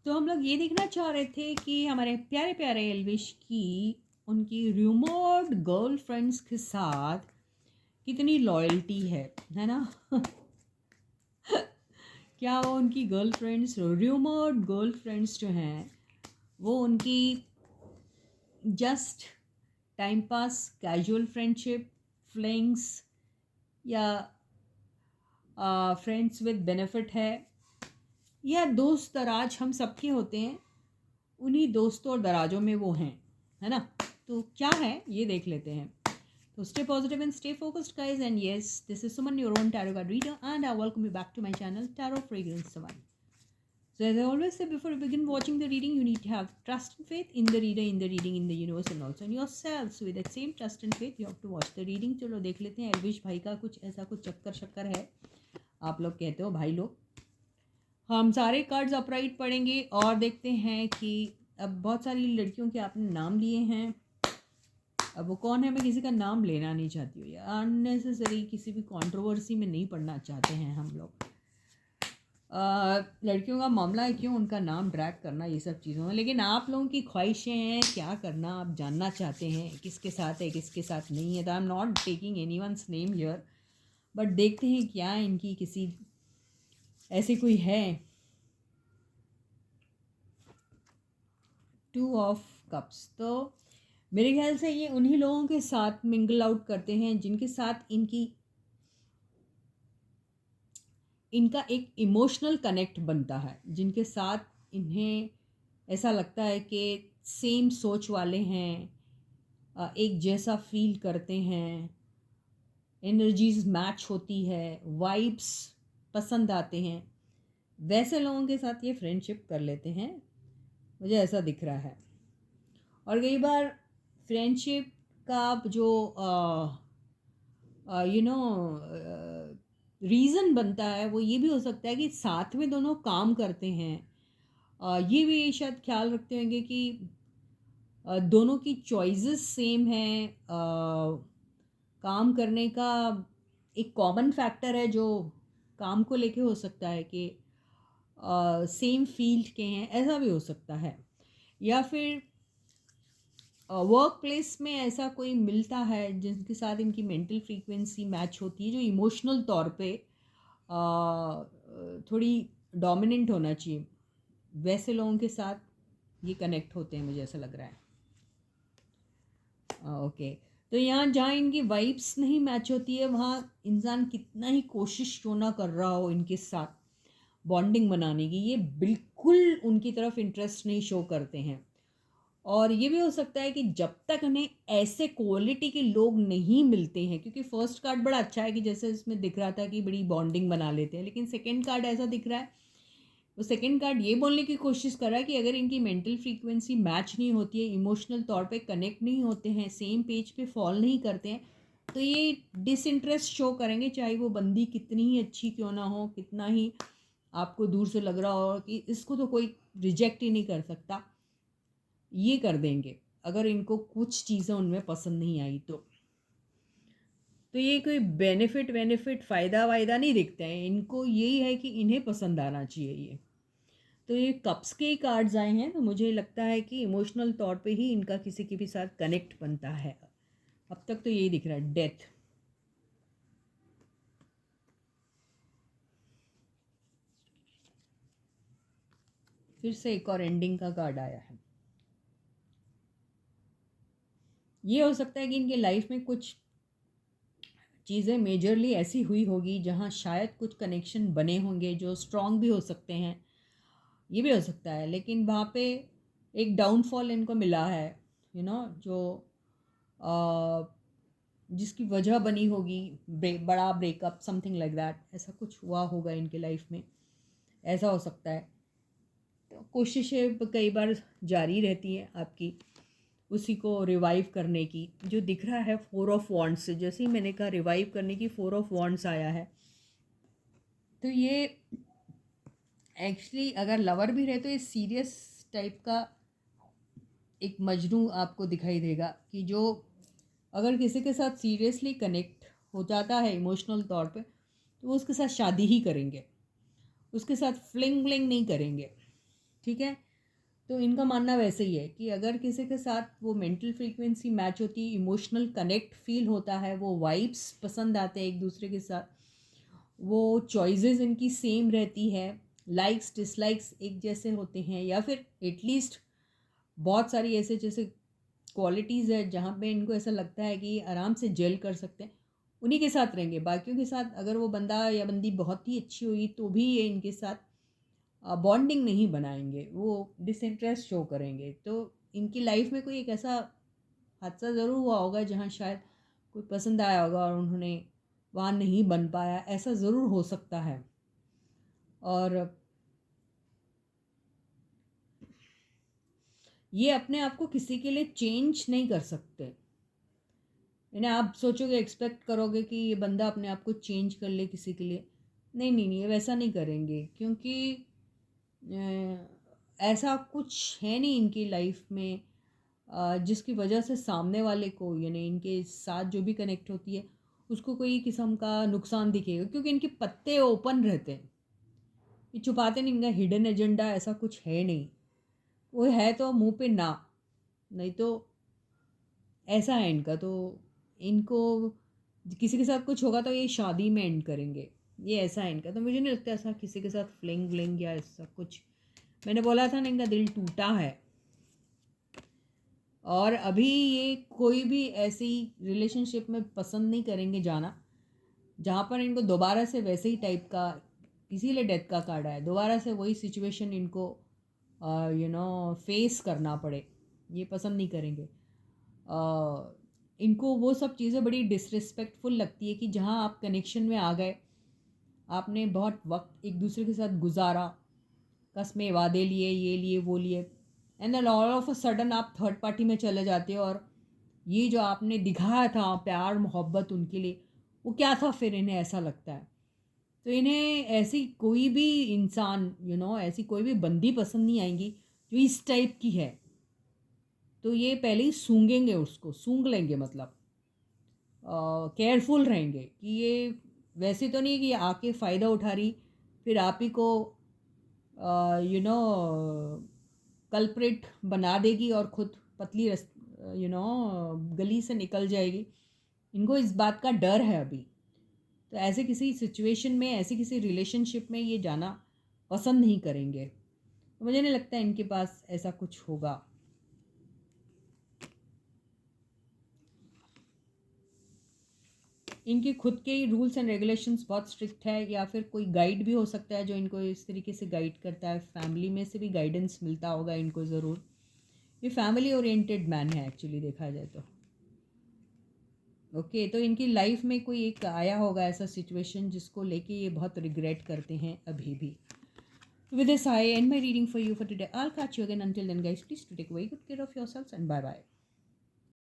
तो हम लोग ये देखना चाह रहे थे कि हमारे प्यारे प्यारे एल्विश की उनकी रूमर्ड गर्लफ्रेंड्स के साथ कितनी लॉयल्टी है ना। क्या वो उनकी गर्लफ्रेंड्स, रूमर्ड गर्लफ्रेंड्स जो हैं, वो उनकी just time pass casual friendship, flings, या फ्रेंड्स विद बेनिफिट है, या दोस्त दराज हम सबके होते हैं, उन्हीं दोस्तों और दराजों में वो हैं, है ना। तो क्या है ये देख लेते हैं। तो stay positive and stay focused guys, and yes, this is Suman, your own tarot card reader, and I welcome you back to my channel Tarot Fragrance Suman. So as I always say, before you begin watching the reading, you need to have trust and faith in the reader, in the reading, in the universe, and also in yourself. So with that same trust and faith you have to watch the reading. चलो देख लेते हैं एल्विश भाई का कुछ ऐसा कुछ चक्कर शक्कर है, आप लोग कहते हो भाई लोग। हम सारे कार्ड्स अपराइट पढ़ेंगे और देखते हैं कि अब बहुत सारी लड़कियों के आपने नाम लिए हैं। अब वो कौन है, मैं किसी का नाम लेना नहीं चाहती हूँ यार, अननेसेसरी किसी भी कंट्रोवर्सी में नहीं पढ़ना चाहते हैं हम लोग। लड़कियों का मामला है, क्यों उनका नाम ड्रैग करना ये सब चीज़ों में। लेकिन आप लोगों की ख्वाहिशें हैं, क्या करना आप जानना चाहते हैं, किसके साथ है किसके साथ नहीं है। तो I am not taking any one's name here, but देखते हैं क्या इनकी किसी ऐसी कोई है। 2 ऑफ कप्स, तो मेरे ख्याल से ये उन्हीं लोगों के साथ मिंगल आउट करते हैं जिनके साथ इनका एक इमोशनल कनेक्ट बनता है, जिनके साथ इन्हें ऐसा लगता है कि सेम सोच वाले हैं, एक जैसा फील करते हैं, एनर्जीज मैच होती है, वाइब्स पसंद आते हैं, वैसे लोगों के साथ ये फ्रेंडशिप कर लेते हैं, मुझे ऐसा दिख रहा है। और कई बार फ्रेंडशिप का जो रीज़न बनता है वो ये भी हो सकता है कि साथ में दोनों काम करते हैं। ये भी शायद ख्याल रखते होंगे कि दोनों की चॉइसेस सेम हैं। काम करने का एक कॉमन फैक्टर है जो काम को लेके हो सकता है कि सेम फील्ड के हैं, ऐसा भी हो सकता है। या फिर वर्क प्लेस में ऐसा कोई मिलता है जिनके साथ इनकी मेंटल फ्रीक्वेंसी मैच होती है, जो इमोशनल तौर पे थोड़ी डोमिनेंट होना चाहिए, वैसे लोगों के साथ ये कनेक्ट होते हैं, मुझे ऐसा लग रहा है। ओके, तो यहाँ जहाँ इनकी वाइब्स नहीं मैच होती है, वहाँ इंसान कितना ही कोशिश क्यों ना कर रहा हो इनके साथ बॉन्डिंग बनाने की, ये बिल्कुल उनकी तरफ इंटरेस्ट नहीं शो करते हैं। और ये भी हो सकता है कि जब तक हमें ऐसे क्वालिटी के लोग नहीं मिलते हैं, क्योंकि फर्स्ट कार्ड बड़ा अच्छा है कि जैसे इसमें दिख रहा था कि बड़ी बॉन्डिंग बना लेते हैं, लेकिन सेकंड कार्ड ऐसा दिख रहा है, वो सेकंड कार्ड ये बोलने की कोशिश कर रहा है कि अगर इनकी मेंटल फ्रीक्वेंसी मैच नहीं होती है, इमोशनल तौर पे कनेक्ट नहीं होते हैं, सेम पेज पे फॉल नहीं करते हैं, तो ये डिसइंटरेस्ट शो करेंगे, चाहे वो बंदी कितनी ही अच्छी क्यों ना हो, कितना ही आपको दूर से लग रहा हो कि इसको तो कोई रिजेक्ट ही नहीं कर सकता, ये कर देंगे अगर इनको कुछ चीज़ें उनमें पसंद नहीं आई तो ये कोई बेनिफिट फ़ायदा वायदा नहीं दिखता है इनको, यही है कि इन्हें पसंद आना चाहिए ये। तो ये कप्स के ही कार्ड्स आए हैं, तो मुझे लगता है कि इमोशनल तौर पे ही इनका किसी के भी साथ कनेक्ट बनता है। अब तक तो यही दिख रहा है, डेथ। फिर से एक और एंडिंग का कार्ड आया है। ये हो सकता है कि इनके लाइफ में कुछ चीज़ें मेजरली ऐसी हुई होगी जहाँ शायद कुछ कनेक्शन बने होंगे जो स्ट्रॉन्ग भी हो सकते हैं, ये भी हो सकता है, लेकिन वहाँ पे एक डाउनफॉल इनको मिला है, जो जिसकी वजह बनी होगी, बड़ा ब्रेकअप, समथिंग लाइक दैट, ऐसा कुछ हुआ होगा इनके लाइफ में, ऐसा हो सकता है। तो कोशिशें कई बार जारी रहती हैं आपकी उसी को रिवाइव करने की। जो दिख रहा है 4 ऑफ वॉन्ड्स से, जैसे ही मैंने कहा रिवाइव करने की 4 ऑफ वॉन्ड्स आया है, तो ये एक्चुअली अगर लवर भी रहे तो ये सीरियस टाइप का एक मजनू आपको दिखाई देगा, कि जो अगर किसी के साथ सीरियसली कनेक्ट हो जाता है इमोशनल तौर पे, तो वो उसके साथ शादी ही करेंगे, उसके साथ फ्लिंग व्लिंग नहीं करेंगे। ठीक है। तो इनका मानना वैसे ही है कि अगर किसी के साथ वो मेंटल फ्रीक्वेंसी मैच होती है, इमोशनल कनेक्ट फील होता है, वो वाइब्स पसंद आते हैं एक दूसरे के साथ, वो चॉइसेस इनकी सेम रहती है, लाइक्स डिसलाइक्स एक जैसे होते हैं, या फिर एटलीस्ट बहुत सारी ऐसे जैसे क्वालिटीज़ है जहाँ पे इनको ऐसा लगता है कि आराम से जेल कर सकते हैं, उन्हीं के साथ रहेंगे। बाकियों के साथ अगर वो बंदा या बंदी बहुत ही अच्छी हुई तो भी ये इनके साथ बॉन्डिंग नहीं बनाएंगे, वो डिसइंटरेस्ट शो करेंगे। तो इनकी लाइफ में कोई एक ऐसा हादसा ज़रूर हुआ होगा जहाँ शायद कोई पसंद आया होगा और उन्होंने वहाँ नहीं बन पाया, ऐसा ज़रूर हो सकता है। और ये अपने आप को किसी के लिए चेंज नहीं कर सकते। यानी आप सोचोगे, एक्सपेक्ट करोगे कि ये बंदा अपने आप को चेंज कर ले किसी के लिए, नहीं नहीं नहीं, ये वैसा नहीं करेंगे, क्योंकि ऐसा कुछ है नहीं इनकी लाइफ में जिसकी वजह से सामने वाले को, यानी इनके साथ जो भी कनेक्ट होती है उसको कोई किस्म का नुकसान दिखेगा, क्योंकि इनके पत्ते ओपन रहते हैं, ये छुपाते नहीं, इनका हिडन एजेंडा ऐसा कुछ है नहीं। वो है तो मुंह पे ना, नहीं तो ऐसा है इनका। तो इनको किसी के साथ कुछ होगा तो ये शादी में एंड करेंगे, ये ऐसा है इनका। तो मुझे नहीं लगता ऐसा किसी के साथ फ्लिंग व्लिंग या ऐसा कुछ। मैंने बोला था ना, इनका दिल टूटा है। और अभी ये कोई भी ऐसी रिलेशनशिप में पसंद नहीं करेंगे जाना जहाँ पर इनको दोबारा से वैसे ही टाइप का, इसीलिए डेथ का कार्ड आया, दोबारा से वही सिचुएशन इनको फेस करना पड़े, ये पसंद नहीं करेंगे। इनको वो सब चीज़ें बड़ी डिसरिस्पेक्टफुल लगती है कि जहाँ आप कनेक्शन में आ गए, आपने बहुत वक्त एक दूसरे के साथ गुजारा, कसमें वादे लिए, ये लिए वो लिए, and then all of a sudden आप थर्ड पार्टी में चले जाते हो, और ये जो आपने दिखाया था प्यार मोहब्बत उनके लिए, वो क्या था फिर, इन्हें ऐसा लगता है। तो इन्हें ऐसी कोई भी इंसान ऐसी कोई भी बंदी पसंद नहीं आएंगी जो इस टाइप की है। तो ये पहले ही सूंघेंगे, उसको सूंघ लेंगे, मतलब केयरफुल रहेंगे कि ये वैसे तो नहीं कि आके फ़ायदा उठा रही, फिर आप ही को कल्प्रिट बना देगी और खुद पतली गली से निकल जाएगी। इनको इस बात का डर है अभी। तो ऐसे किसी सिचुएशन में, ऐसे किसी रिलेशनशिप में ये जाना पसंद नहीं करेंगे। तो मुझे नहीं लगता इनके पास ऐसा कुछ होगा। इनके खुद के ही रूल्स एंड रेगुलेशंस बहुत स्ट्रिक्ट है, या फिर कोई गाइड भी हो सकता है जो इनको इस तरीके से गाइड करता है, फैमिली में से भी गाइडेंस मिलता होगा इनको ज़रूर। ये फैमिली ओरिएंटेड मैन है एक्चुअली देखा जाए तो। ओके, तो इनकी लाइफ में कोई एक आया होगा ऐसा सिचुएशन जिसको लेके ये बहुत रिग्रेट करते हैं अभी भी। With this, I end my reading for you for today. I'll catch you again. Until then, guys, please do take very good care of yourselves and bye bye.